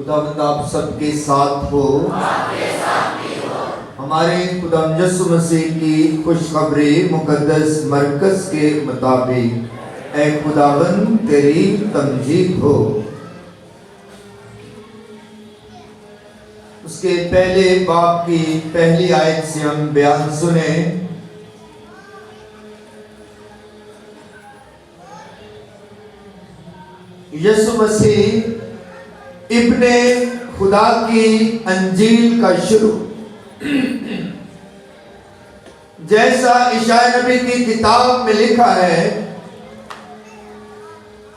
खुदावंद आप सबके साथ हो। हमारे खुदा यीशु मसीह की खुशखबरी मुकद्दस मरकज के मुताबिक ऐ खुदावंद तेरी तमजीद हो। उसके पहले बाब की पहली आयत से हम बयान सुने। यीशु मसीह इब्ने खुदा की अंजील का शुरू, जैसा इशाया नबी की किताब में लिखा है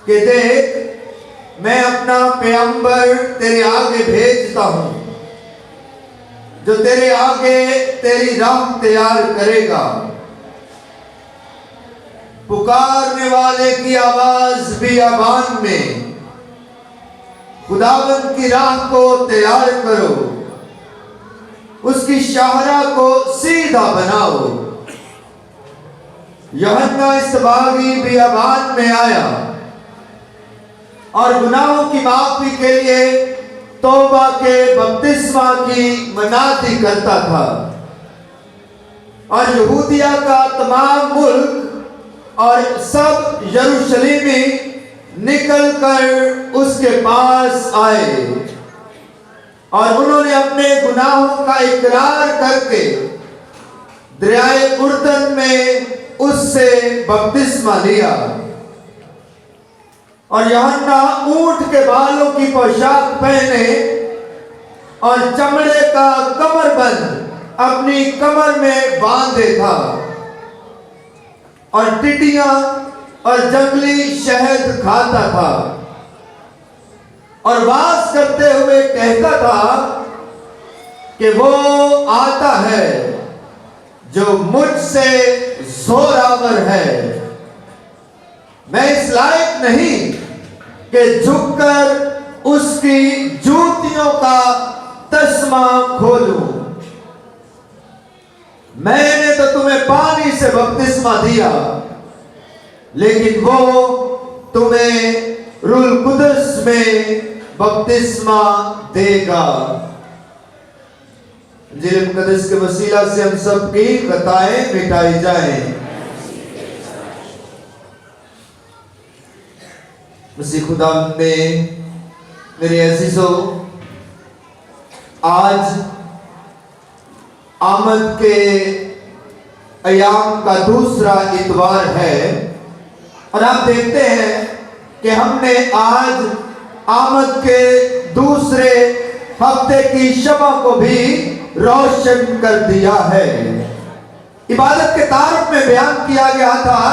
कि देख मैं अपना पैगंबर तेरे आगे भेजता हूं जो तेरे आगे तेरी राह तैयार करेगा। पुकारने वाले की आवाज बियाबान में, खुदावंद की राह को तैयार करो, उसकी शाहरा को सीधा बनाओ। यूहन्ना इस्तबागी बियाबान में आया और गुनाहों की माफी के लिए तौबा के बपतिस्मा की मनाती करता था, और यहूदिया का तमाम मुल्क और सब यरूशलेमी निकल कर उसके पास आए और उन्होंने अपने गुनाहों का इकरार करके दरियाए उर्दन में उससे बपतिस्मा लिया। और यूहन्ना ऊंट के बालों की पोशाक पहने और चमड़े का कमरबंद अपनी कमर में बांधे था और टिड्डियां और जंगली शहद खाता था और वास करते हुए कहता था कि वो आता है जो मुझसे जोरावर है, मैं इस लायक नहीं कि झुककर उसकी जूतियों का तस्मा खोलूं। मैंने तो तुम्हें पानी से बपतिस्मा दिया, लेकिन वो तुम्हें रूह कुदस में बपतिस्मा देगा। इंजील मुकद्दस के वसीला से हम सब की खताएं मिटाई जाएं। मसीह खुदा में मेरे अजीजों, आज आमद के अयाम का दूसरा इतवार है और आप देखते हैं कि हमने आज आमद के दूसरे हफ्ते की शमा को भी रोशन कर दिया है। इबादत के तारुफ में बयान किया गया था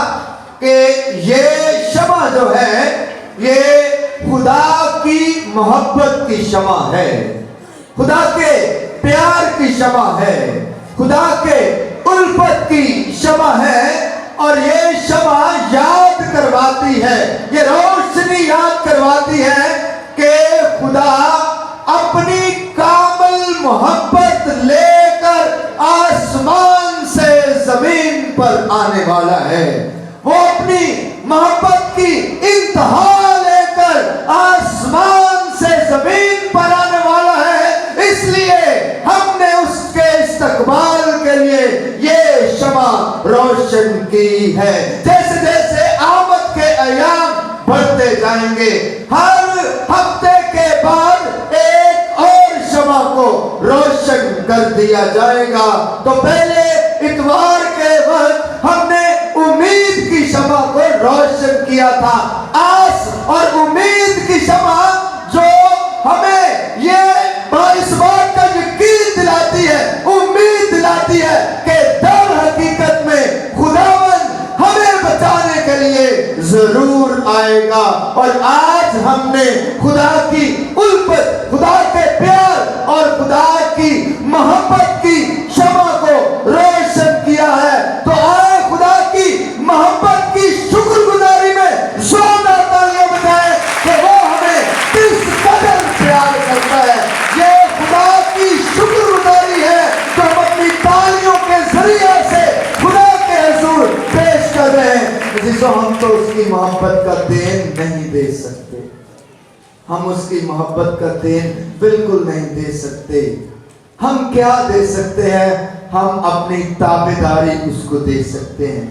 कि ये शमा जो है ये खुदा की मोहब्बत की शमा है, खुदा के प्यार की शमा है, खुदा के उल्फत की शमा है। और ये शमा याद करवाती है, ये रोशनी याद करवाती है कि खुदा अपनी कामिल मोहब्बत लेकर आसमान से जमीन पर आने वाला है। वो अपनी मोहब्बत की इंतहा लेकर आसमान से जमीन पर आने वाला है। इसलिए हमने उसके इस्तकबाल के लिए ये शमा रोशन की है। जैसे जैसे आमद के अयाम बढ़ते जाएंगे, हर हफ्ते के बाद एक और शमा को रोशन कर दिया जाएगा। तो पहले इतवार के वक्त हमने उम्मीद की शमा को रोशन किया था, आस और उम्मीद की शमा जो हमें ये इस बात का यकीन दिलाती है, उम्मीद दिलाती है कि दर हकीकत में खुदावंद हमें बचाने के लिए जरूर आएगा। और आज हमने खुदा की उल्फत, खुदा के प्यार और खुदा की मोहब्बत की शमा को रोशन किया है। तो आए खुदा की मोहब्बत की शुक्रगुजारी में जोरदार तालियां बजाएं कि वो हमें किस कदर प्यार करता है। ये खुदा की शुक्रगुजारी है जो हम अपनी तालियों के जरिए से खुदा के हुजूर पेश कर रहे हैं। जिसको हम तो उसकी मोहब्बत का देन नहीं दे सकते। ہم اس کی محبت کا دین بالکل نہیں دے سکتے. ہم کیا دے سکتے ہیں؟ ہم اپنی تابعداری اس کو دے سکتے ہیں.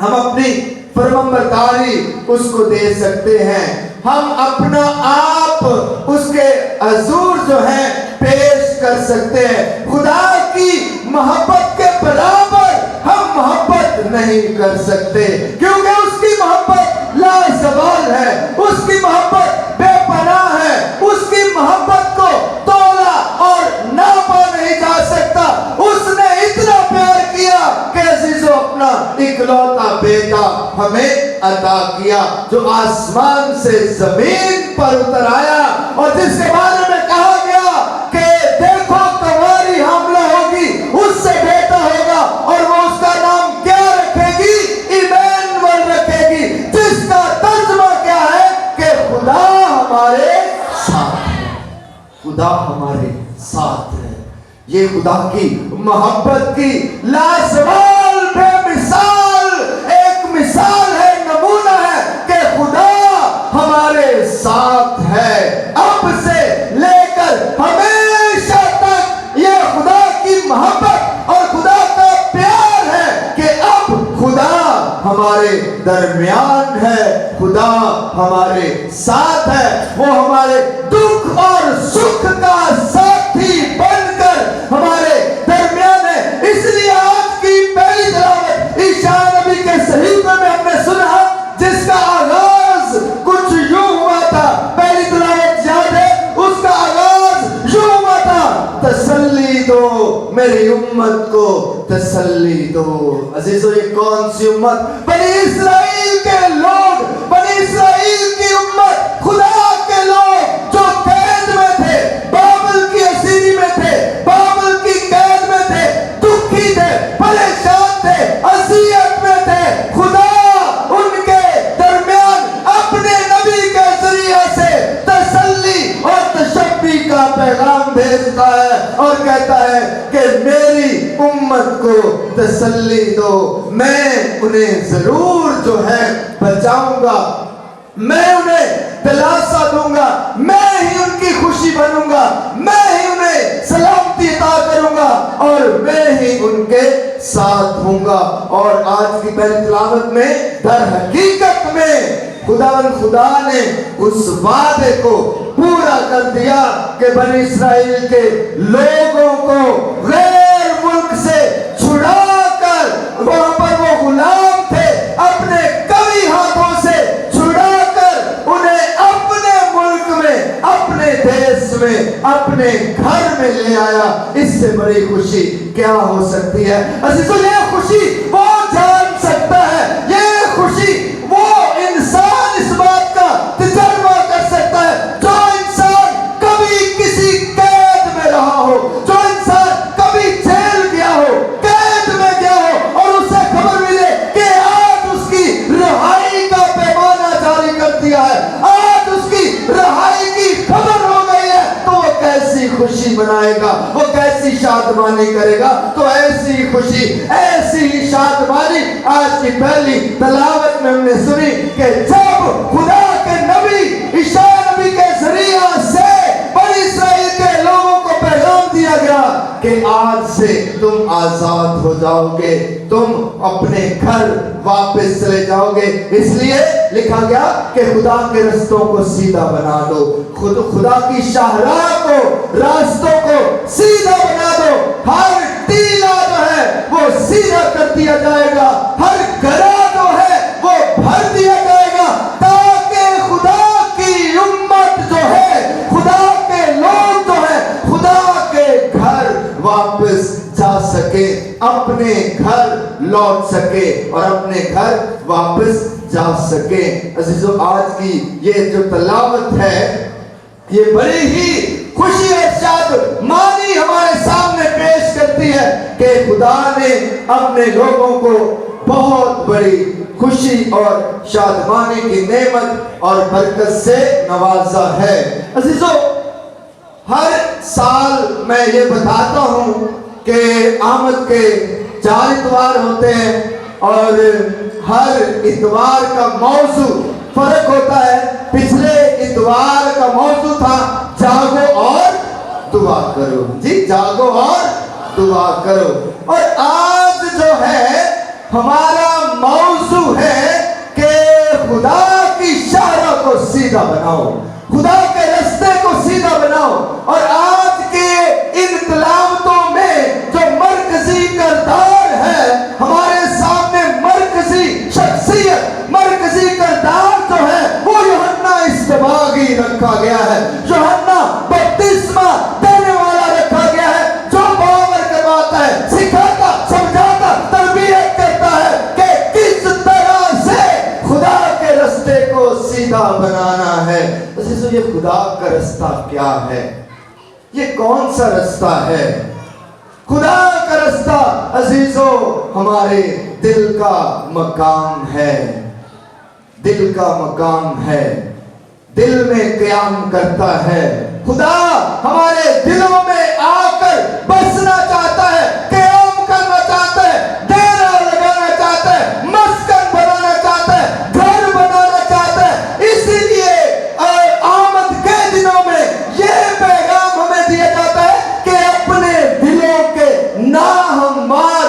ہم اپنی فرمانبرداری اس کو دے سکتے ہیں. ہم اپنا آپ اس کے حضور جو ہے پیش کر سکتے ہیں. خدا کی محبت کے برابر ہم محبت نہیں کر سکتے، کیونکہ اس کی محبت لازوال ہے، اس کی محبت بے پناہ ہے، اس کی محبت کو تولا اور ناپا نہیں جا سکتا. اس نے اتنا پیار کیا کہ عزیزو اپنا اکلوتا بیٹا ہمیں عطا کیا، جو آسمان سے زمین پر اتر آیا، اور جس کے بارے میں کہا گیا کہ دیکھو تمہاری حاملہ ہوگی، اس سے بیٹا ہوگا، اور وہ اس کا نام کیا رکھے گی؟ ایمانویل رکھے گی، جس کا ترجمہ کیا ہے کہ خدا ہمارے ساتھ ہے. خدا ہمارے ساتھ ہے. یہ خدا کی محبت کی لازوال بے مثال ایک مثال ہے، نمونہ ہے کہ خدا ہمارے ساتھ ہے. اب سے لے کر ہمیشہ تک یہ خدا کی محبت اور خدا کا پیار ہے کہ اب خدا ہمارے درمیان ہے، خدا ہمارے ساتھ ہے. وہ ہمارے دکھ اور سکھ کا ساتھی بن کر ہمارے درمیان ہے. اس لیے آج کی پہلی تلاوت عیسیٰ نبی کے صحیفے میں ہم نے سنا، جس کا آغاز کچھ یوں ہوا تھا. پہلی تلاوت یاد ہے، اس کا آغاز یوں ہوا تھا، تسلی دو میری امت کو، تسلی دو. عزیزو یہ کون سی امت؟ بنی اسرائیل کے لوگ، بنی اسرائیل کی امت، خدا کے لوگ جو قید میں تھے، بابل کی اسیری میں تھے، بابل کی قید میں تھے، دکھی تھے، پریشان تھے، اذیت میں تھے. خدا ان کے درمیان اپنے نبی کے ذریعے سے تسلی اور تشفی کا پیغام بھیجتا ہے اور کہتا ہے کہ میری امت کو تسلی دو، میں انہیں ضرور جو ہے بچاؤں گا، میں انہیں دلاسا دوں گا، میں ہی ان کی خوشی بنوں گا، میں ہی انہیں سلامتی عطا کروں گا، اور میں ہی ان کے ساتھ ہوں گا. اور آج کی پہلی تلاوت میں در حقیقت میں خدا نے اس وعدے کو پورا کر دیا کہ بنی اسرائیل کے لوگوں کو غیر ملک سے چھڑا کر، وہاں پر وہ غلام تھے، اپنے قوی ہاتھوں سے چھڑا کر انہیں اپنے ملک میں، اپنے دیش میں، اپنے گھر میں لے آیا. اس سے بڑی خوشی کیا ہو سکتی ہے؟ عزیزو یہ خوشی وہ جان سکتا ہے، یہ خوشی وہ انسان اس بات کا تجربہ کر سکتا ہے جو انسان کبھی کسی قید میں رہا ہو، جو انسان کبھی جیل گیا ہو، قید میں گیا ہو، اور اسے خبر ملے کہ آج اس کی رہائی کا پیمانہ جاری کر دیا ہے، آج اس کی رہائی کی خبر ہو گئی ہے، تو وہ کیسی خوشی منائے گا، وہ کیسی شادمانی کرے گا. تو ایسی خوشی، ایسی شادمانی آج کی پہلی تلاوت میں ہم نے سنی کہ جب خدا کے نبی عیسیٰ نبی کے ذریعہ سے بنی اسرائیل کے لوگوں کو پیغام دیا گیا کہ آج سے تم آزاد ہو جاؤ گے، تم اپنے گھر واپس چلے جاؤ گے. اس لیے لکھا گیا کہ خدا کے رستوں کو سیدھا بنا دو، خدا کی شاہراہ کو، راستوں کو سیدھا بنا دو. ہر ٹیلا جو ہے وہ سیدھا کر دیا جائے گا، ہر گڑھا جو ہے وہ بھر دیا جائے گا، تاکہ خدا کی امت جو ہے، خدا کے لوگ جو ہے، خدا کے گھر واپس جا سکے، اپنے گھر لوٹ سکے اور اپنے گھر واپس جا سکے. عزیزو آج کی یہ جو تلاوت ہے یہ بڑی ہی خوشی اور شادمانی ہمارے سامنے پیش کرتی ہے کہ خدا نے اپنے لوگوں کو بہت بڑی خوشی اور شادمانی کی نعمت اور برکت سے نوازا ہے. عزیزو ہر سال میں یہ بتاتا ہوں کہ آمد کے 4 اتوار ہوتے ہیں اور ہر اتوار کا موضوع فرق ہوتا ہے. پچھلے اتوار इतवार का मौजू था जागो और दुआ करो जी, जागो और दुआ करो। और आज जो है हमारा मौजू है कि खुदा की शारा को सीधा बनाओ, खुदा के रास्ते को सीधा बनाओ। और आज के इन तिलावतों में जो मरकजी किरदार है हमारे सामने, मरकजी शख्सियत, मरकजी किरदार जो है वो यूहन्ना इस्तबागी रखा गया है, यूहन्ना बपतिस्मा देने वाला रखा गया है, जो बावर करवाता है, सिखाता, समझाता, तरबियत करता है कि किस तरह से खुदा के रास्ते को सीधा बनाना है। अजीजों, ये खुदा का रास्ता क्या है? ये कौन सा रास्ता है? खुदा का रास्ता अजीजों हमारे दिल का मकाम है, दिल का मकाम है, दिल में क़याम करता है। खुदा हमारे दिलों में आकर बसना चाहता है, क़याम करना चाहता है, डेरा लगाना चाहता है, मस्कन बनाना चाहता है, घर बनाना चाहता है। इसीलिए आमद के दिनों में यह पैगाम हमें दिया जाता है कि अपने दिलों के नाहमवार,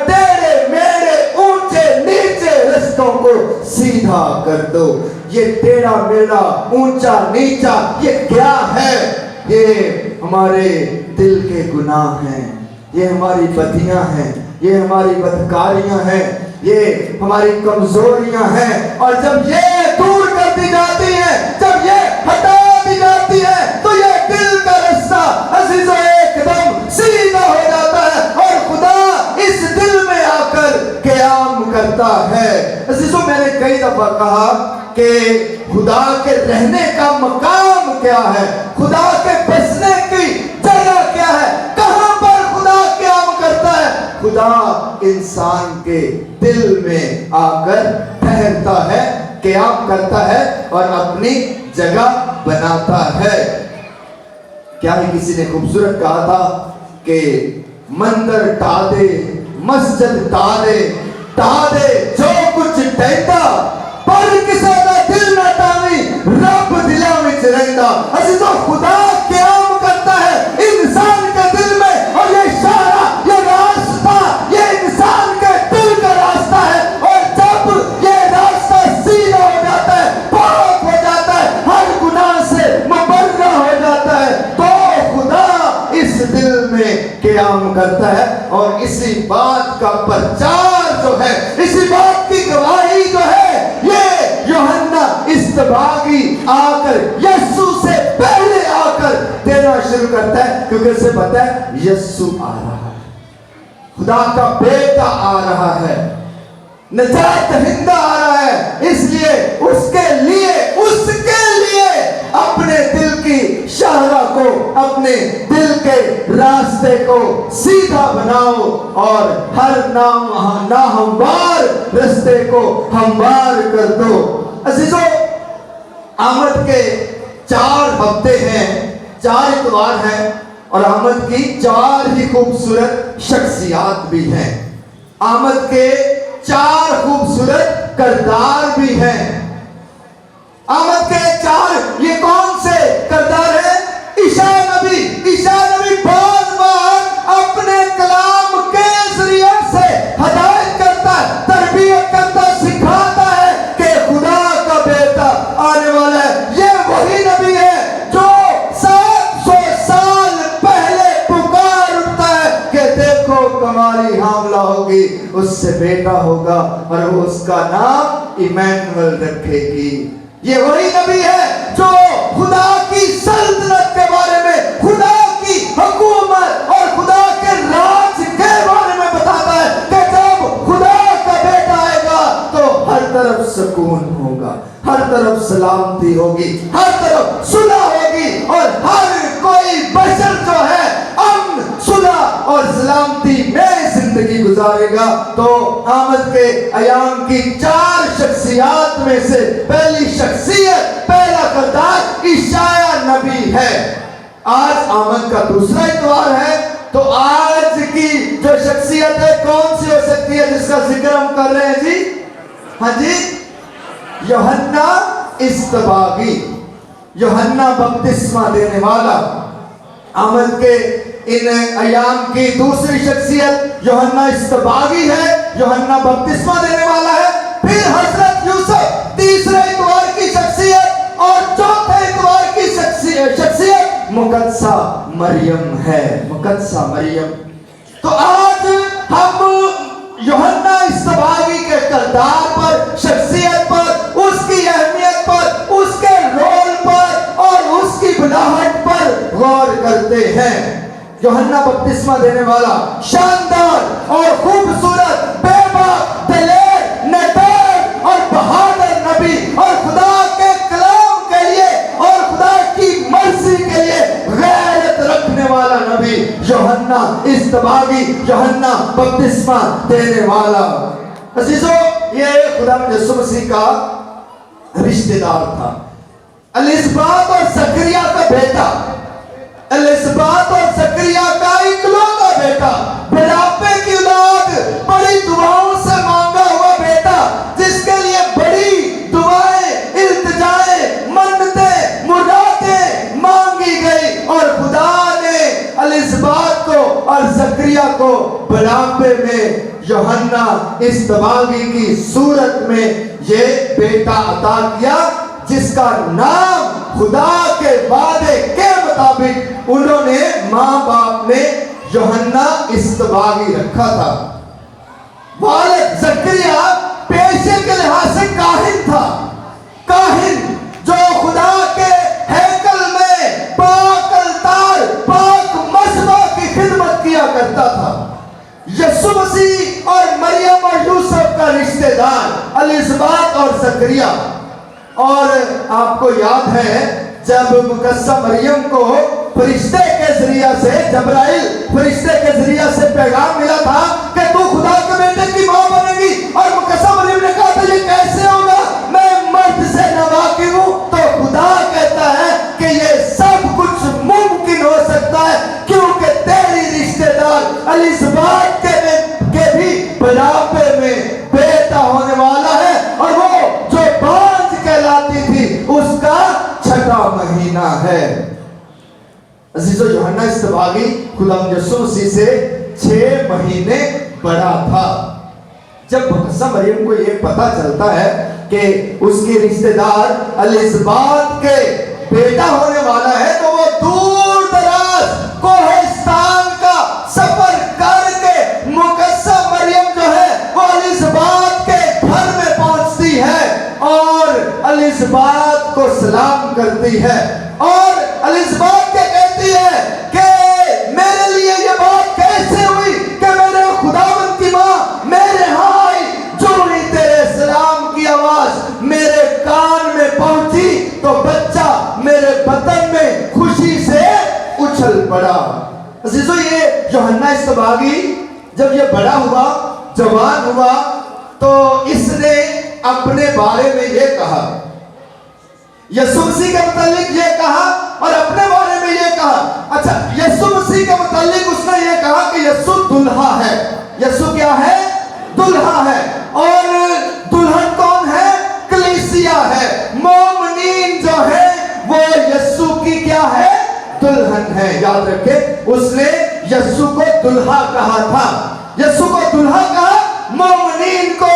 टेढ़े मेढ़े, ऊंचे नीचे रास्तों को सीधा कर दो। ये टेढ़ा मेढ़ा, ऊंचा नीचा, ये क्या है? ये हमारे दिल के गुनाह हैं, ये हमारी बदियां हैं, ये हमारी बदकारियां हैं, ये हमारी कमजोरियां हैं। और जब ये दूर कर दी जाती हैं, जब ये हटा दी जाती है, तो ये दिल का रास्ता अजीजों एकदम सीधा हो जाता है और खुदा इस दिल में आकर क़याम करता है। अजीजों, मैंने कई दफा कहा कि खुदा के रहने का मकाम क्या है, खुदा के बसने की जगह क्या है, कहां पर खुदा क़याम करता है? खुदा इंसान के दिल में आकर ठहरता है, क़याम करता है और अपनी जगह बनाता है। क्या ही किसी ने खूबसूरत कहा था कि मंदिर ढा दे, मस्जिद ढा दे जो कुछ ढहता, पर किसी का दिल न टावी, रब दिलों में रहता। अजीजों, खुदा क़याम करता है इंसान के दिल में, और ये इशारा, ये रास्ता, ये इंसान के दिल का रास्ता है। और जब ये रास्ता सीधा हो जाता है, पाक हो जाता है, हर गुनाह से मुबर्रा हो जाता है, तो खुदा इस दिल में क़याम करता है। और इसी बात का प्रचार जो है, इसी बात की गवाही जो है, ये यूहन्ना इस्तबागी आकर यीशु से पहले आकर देना शुरू करता है, क्योंकि उसे पता है यीशु आ रहा है, खुदा का बेटा आ रहा है, निजात दहिंदा आ रहा है। इसलिए उसके लिए अपने दिल की शाहरा को, अपने दिल के रास्ते को सीधा बनाओ और हर नाहमवार रास्ते को हमवार कर दो। अजीजों, आमद के 4 हफ्ते हैं, 4 इतवार हैं, और आमद की 4 ही खूबसूरत शख्सियात भी हैं, आमद के 4 खूबसूरत किरदार भी हैं। आमद के 4 ये कौन से किरदार है? ईशा नबी बहुत बार अपने कलाम के जरिए से हदायत करता है, तरबियत करता है, सिखाता है कि खुदा का बेटा आने वाला है। ये वही नबी है जो 700 साल पहले पुकार उठता है कि देखो कमारी हामला होगी, उससे बेटा होगा और वो उसका नाम इमैनुअल रखेगी। ये वही नबी है जो खुदा की सल्तनत के बारे में, खुदा की हुकूमत और खुदा के राज के बारे में बताता है कि जब खुदा का बेटा आएगा तो हर तरफ सुकून होगा, हर तरफ सलामती होगी, हर तरफ सुलह होगी, और हर कोई बशर जो है अमन, सुलह और सलामती में जिंदगी गुजारेगा। तो आमद के अयाम की 4 शख्सियात में से पहली शख्सियत, पहला किरदार ईशाया नबी है। आज आमद का दूसरा इतवार है, तो आज की जो शख्सियत है कौन सी हो सकती है जिसका जिक्र हम कर रहे हैं जी? हाँ जी, यूहन्ना इस्तबागी। यूहन्ना बपतिस्मा देने वाला। आमद के इन अयाम की दूसरी शख्सियत यूहन्ना इस्तबागी है, यूहन्ना बपतिस्मा देने वाला है। फिर हजरत यूसुफ तीसरे इतवार की शख्सियत, और चौथे इतवार की शख्सियत मुकद्दसा मरियम है, मुकद्दसा मरियम। तो आज हम यूहन्ना इस्तबागी के किरदार पर, शख्सियत पर, उसकी अहमियत पर, उसके रोल पर और उसकी बुलाहट पर गौर करते हैं। यूहन्ना बपतिस्मा देने वाला शानदार और खूबसूरत, बेबाक, दलेर, निडर और बहादुर नबी, और खुदा के कलाम के लिए और खुदा की मर्जी के लिए गैरत रखने वाला नबी यूहन्ना इस्तबागी, यूहन्ना बपतिस्मा देने वाला। अजीजों, ये खुदा यीशु मसीह का रिश्तेदार था, एलिसबात और जकरिया का बेटा, एलिसबात और जकरिया का इकलौता बेटा, बुढ़ापे की औलाद, बड़ी दुआओं से मांगा हुआ बेटा, जिसके लिए बड़ी दुआएं, इल्तिजाएं, मन्नतें, मुरादें मांगी गई, और खुदा ने एलिसबात को और जकरिया को बुढ़ापे में यूहन्ना इस्तबागी की सूरत में ये बेटा अता किया, जिसका नाम खुदा के वादे के मुताबिक उन्होंने माँ बाप ने यूहन्ना इस्तबागी रखा था। वालिद जकरिया पेशे के लिहाज से काहिन था, काहिन जो खुदा के हैकल में पाक अलतार, पाक मसबा की खिदमत किया करता था। यीशु मसीह और मरियम और यूसुफ का रिश्तेदार एलिसबात और जकरिया। और आपको याद है जब मुकद्दसा मरियम को फरिश्ते के जरिया से, जबराइल फरिश्ते के जरिया से पैगाम मिला था कि तू खुदा के बेटे की मां बनेगी, और मुकद्दसा मरियम ने कहा था ये कैसे होगा, मैं मर्द से नावाकिफ हूं। तो खुदा कहता है कि ये सब कुछ मुमकिन हो सकता है, क्योंकि तेरी रिश्तेदार एलिसबात के भी बुढ़ापे में बेटा होने वाला है, और वो जो बांझ कहलाती थी उसका 6वां महीना है। अजीजों, यूहन्ना इस्तबागी खुदा यीशु मसीह से 6 महीने बड़ा था। जब मुकद्दसा मरियम को ये पता चलता है कि उसकी रिश्तेदार एलिसबात के बेटा होने वाला है, तो वो दूर दराज कोहिस्तान का सफर करके मुकद्दसा मरियम जो है वो एलिसबात के घर में पहुंचती है और एलिसबात को सलाम करती है, और एलिसबात के कहती है कि मेरे लिए ये बात कैसे हुई कि मेरे खुदावंद की मां मेरे यहाँ आई, जो ही तेरे सलाम की आवाज मेरे कान में पहुंची तो बच्चा मेरे बदन में खुशी से उछल पड़ा। अजीजों, ये यूहन्ना इस्तबागी जब ये बड़ा हुआ, जवान हुआ, तो इसने अपने बारे में ये कहा, यीशु मसीह के मुतालिक ये कहा और अपने बारे में ये कहा। अच्छा, यीशु मसीह के मुतालिक उसने ये कहा कि यीशु दुल्हा है। यीशु क्या है? दुल्हा है। और दुल्हन कौन है? कलीसिया है। मोमिनीन जो है वो यीशु की क्या है? दुल्हन है। याद रखे, उसने यीशु को दुल्हा कहा था। यीशु को दुल्हा कहा, मोमिनीन को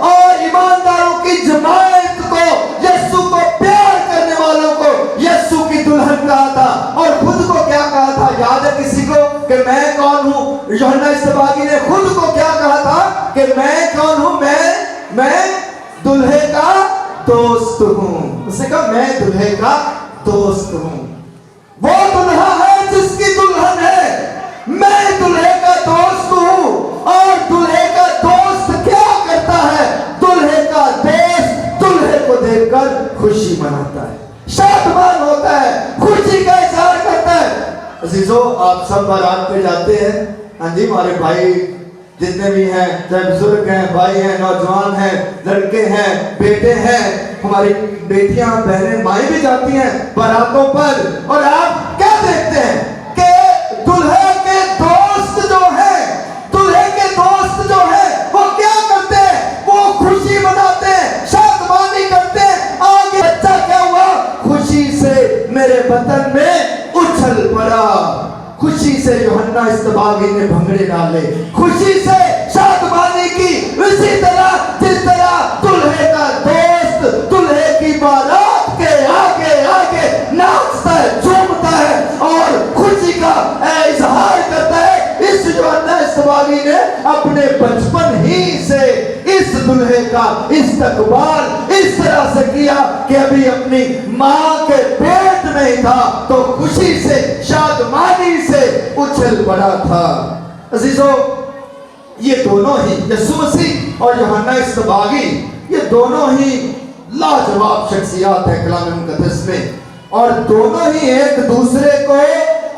और ईमानदारों की जमात को, यीशु को प्यार करने वालों को यीशु की दुल्हन कहा था। और खुद को क्या कहा था? याद है किसी को कि मैं कौन हूं? यूहन्ना इस्तबागी ने खुद को क्या कहा था कि मैं कौन हूं? मैं दुल्हे का दोस्त हूं। उसने कहा मैं दुल्हे का दोस्त हूं। वो दुल्हा है जिसकी दुल्हन है, मैं दुल्हे का दोस्त हूं। और दुल्हे का दोस्त क्या करता है? दुल्हे का दोस्त दुल्हे को देखकर खुशी मनाता है, शादमान होता है, खुशी का इजहार करता है। अजीजों, आप सब बारात पे जाते हैं। हाँ जी, हमारे भाई जितने भी हैं, चाहे बुजुर्ग हैं, भाई हैं, नौजवान हैं, लड़के हैं, बेटे हैं, हमारी बेटियां, बहनें, माएं भी जाती हैं बारातों पर। और आप क्या देखते हैं कि दुल्हे के दोस्त जो है, दुल्हे के दोस्त जो है वो क्या करते हैं? वो खुशी मनाते हैं, शादमानी करते हैं। आगे बच्चा क्या हुआ? खुशी से खुशी से यूहन्ना इस्तबागी ने भंगड़े डाले, खुशी से शादमानी की। इसी तरह जिस तरह दुल्हे का दोस्त दुल्हे की बारात के आगे आगे नाचता है, झूमता है और खुशी का इजहार करता है, इस यूहन्ना इस्तबागी ने अपने बचपन ही से इस दुल्हे का इस्तकबाल इस तरह से किया कि अभी अपनी माँ के पेट में ही था तो खुशी से शादमानी से उछल पड़ा था। अजीजों, ये दोनों ही यीशु मसीह और यूहन्ना इस्तबागी ये दोनों ही लाजवाब शख्सियत है कलाम मुक़द्दस में, और दोनों ही एक दूसरे को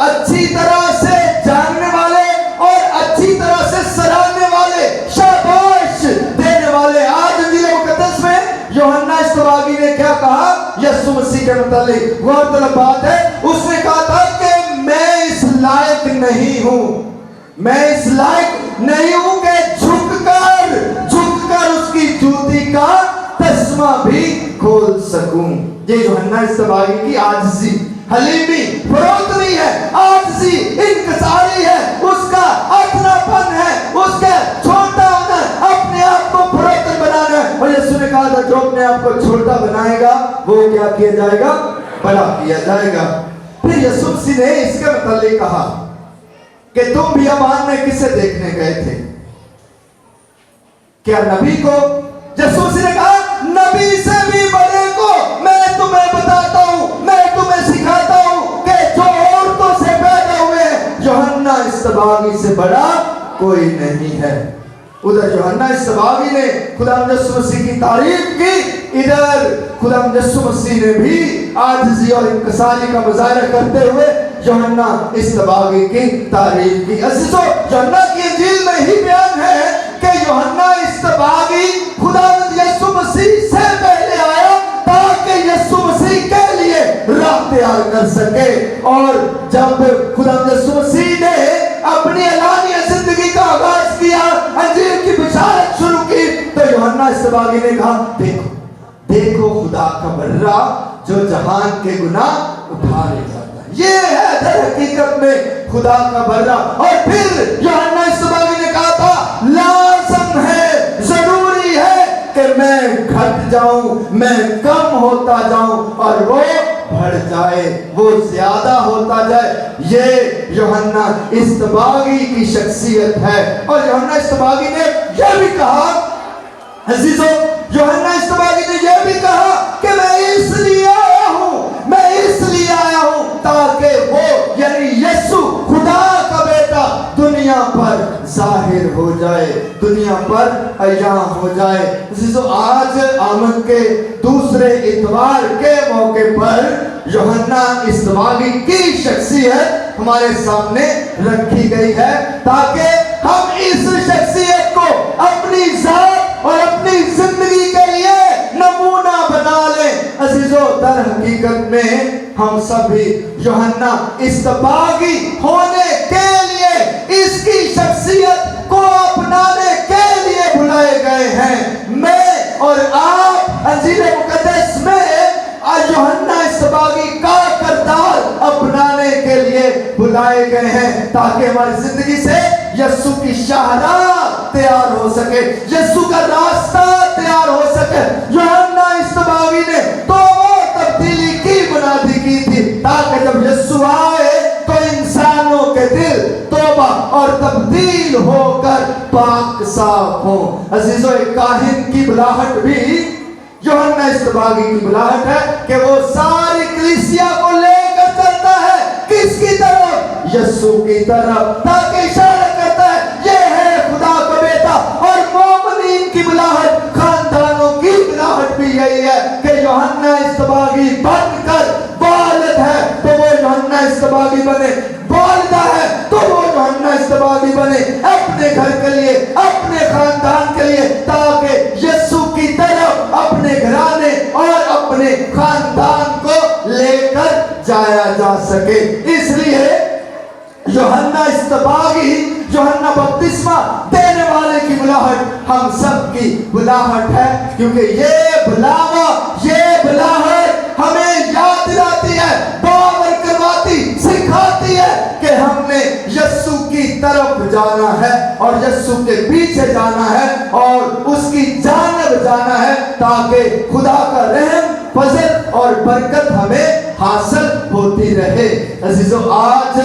अच्छी तरह से जानने वाले और अच्छी तरह से सराहने वाले, शाबाश देने वाले। आज इंजील मुक़द्दस में यूहन्ना इस्तबागी ने क्या कहा यीशु मसीह के मुतालिक? गौरतलब बात है, उसने कहा था कि मैं इस लायक नहीं हूं, मैं इस लायक नहीं हूं कि झुककर उसकी जूती का तस्मा भी खोल सकूं। ये यूहन्ना इस्तबागी की आजिज़ी, हलीमी, फरोतनी है, आजिज़ी, इनकिसारी है, उसका अपनापन है, उसका छोटा होना, अपने आप को फरोतन बनाना। और यीशु ने कहा था जो अपने आप को छोटा बनाएगा वो क्या किया जाएगा? बड़ा किया जाएगा। फिर यीशु मसीह ने इसके मुतालिक कहा कि तुम बियाबान में किसे देखने गए थे? क्या नबी को? यीशु मसीह ने कहा नबी से भी बड़े को मैं तुम्हें बताता हूं, मैं तुम्हें सिखाता हूं कि जो औरतों से पैदा हुए हैं, यूहन्ना इस्तबागी से बड़ा कोई नहीं है। उधर यूहन्ना इस्तबागी ने खुदावंद यीशु मसीह की तारीफ की, इधर खुदावंद यीशु मसीह ने भी आजिज़ी और इंकिसारी का मुजाहरा करते हुए यूहन्ना इस्तबागी की तारीफ की। अज़ीज़ों, यूहन्ना की इंजील में ही बयान है कि यूहन्ना इस्तबागी खुदावंद यीशु मसीह से पहले आया ताकि यीशु मसीह के लिए राह तैयार कर सके। और जब खुदावंद यीशु मसीह ने अपनी एलानिया जिंदगी का आगाज किया, अंजील की बिशारत शुरू की, तो यूहन्ना इस्तबागी ने कहा देखो देखो खुदा का बर्रा जो जहान के गुनाह उठा ले जाता है। ये है दर हकीकत में खुदा का बर्रा। और फिर यूहन्ना इस्तबागी ने कहा था लाज़िम है, जरूरी है कि मैं घट जाऊं, मैं कम होता जाऊं और वो बढ़ जाए, वो ज्यादा होता जाए। ये यूहन्ना इस्तबागी की शख्सियत है। और यूहन्ना इस्तबागी ने यह भी कहा, अजीजों, यूहन्ना इस्तबागी ने यह भी कहा कि मैं इसलिए आया हूं ताकि वो यानी यीशु खुदा का बेटा दुनिया पर जाहिर हो जाए, दुनिया पर अया हो जाए। अजीजों, आज आमद के दूसरे इतवार के मौके पर यूहन्ना इस्तबागी की शख्सियत हमारे सामने रखी गई है ताकि हम इस शख्सियत को अपनी जात और अपनी जिंदगी के लिए नमूना बना लें। अजीजों, दर हकीकत में हम सभी यूहन्ना इस्तबागी होने के लिए, इसकी शख्सियत को अपनाने के लिए बुलाए गए हैं। मैं और आप अंजील मुक़द्दस में यूहन्ना इस्तबागी का किरदार अपनाने के लिए बुलाए गए हैं ताकि हमारी जिंदगी से यीशु की शाहराह तैयार हो सके, यीशु का रास्ता तैयार हो सके। यूहन्ना इस्तबागी ने तो वो तब्दीली की बुनियादी की थी ताकि जब यीशु आए तो इंसानों के दिल तौबा और तब्दील होकर पाक साफ हो। अजीजों, एक काहिन की बुलाहट भी यूहन्ना इस्तबागी की बुलाहट है कि वो सारी कलीसिया को लेकर चलता है किसकी तरफ? यीशु की तरफ, ताकि इशारा करता है ये है खुदा का बेटा। और मोमिनीन की बुलाहट, खानदानों की बुलाहट भी यही है कि यूहन्ना इस्तबागी बनकर वालिद है तो वो यूहन्ना इस्तबागी बने, वालिदा है तो वो यूहन्ना इस्तबागी बने, अपने घर के लिए, अपने खानदान के लिए, ताकि यीशु की तरफ अपने घराने और अपने खानदान को लेकर जाया जा सके। इसलिए यूहन्ना इस्तबागी, यूहन्ना बपतिस्मा देने वाले की बुलाहट हम सब की बुलाहट है, क्योंकि ये बुलाहट हमें याद दिलाती है, बावर करवाती, सिखाती है कि हमने کے پیچھے جانا ہے اور اس کی جانب جانا ہے تاکہ خدا کا رحم فضل اور برکت ہمیں حاصل ہوتی رہے۔ عزیزو، آج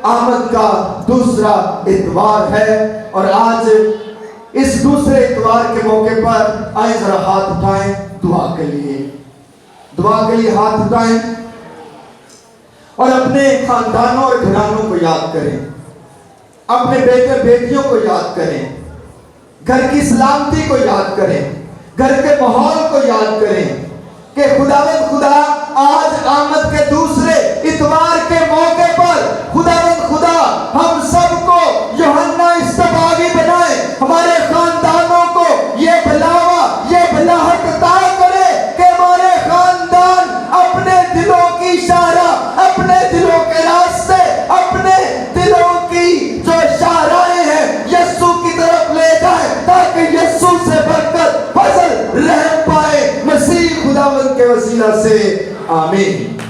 آمد کا دوسرا اتوار ہے اور آج اس دوسرے اتوار کے موقع پر آئیں ذرا ہاتھ اٹھائیں دعا کے لیے ہاتھ اٹھائیں اور اپنے خاندانوں اور گھرانوں کو یاد کریں، اپنے بیٹے بیٹیوں کو یاد کریں، گھر کی سلامتی کو یاد کریں، گھر کے ماحول کو یاد کریں کہ خداوند خدا آج آمد کے دوسرے اتوار کے موقع پر خداوند خدا ہم سب کو یوحنا استباغی بنائے، ہمارے خاندانوں کو یہ بلاوا، یہ بلاہٹ عطا کرے کہ ہمارے خاندان اپنے دلوں کی شاہراہ، اپنے دلوں کے راستے، اپنے دلوں کی جو شاہراہیں ہیں یسوع کی طرف لے جائیں تاکہ یسوع سے برکت فضل رحم پائے، مسیح خداوند کے وسیلہ سے آمین۔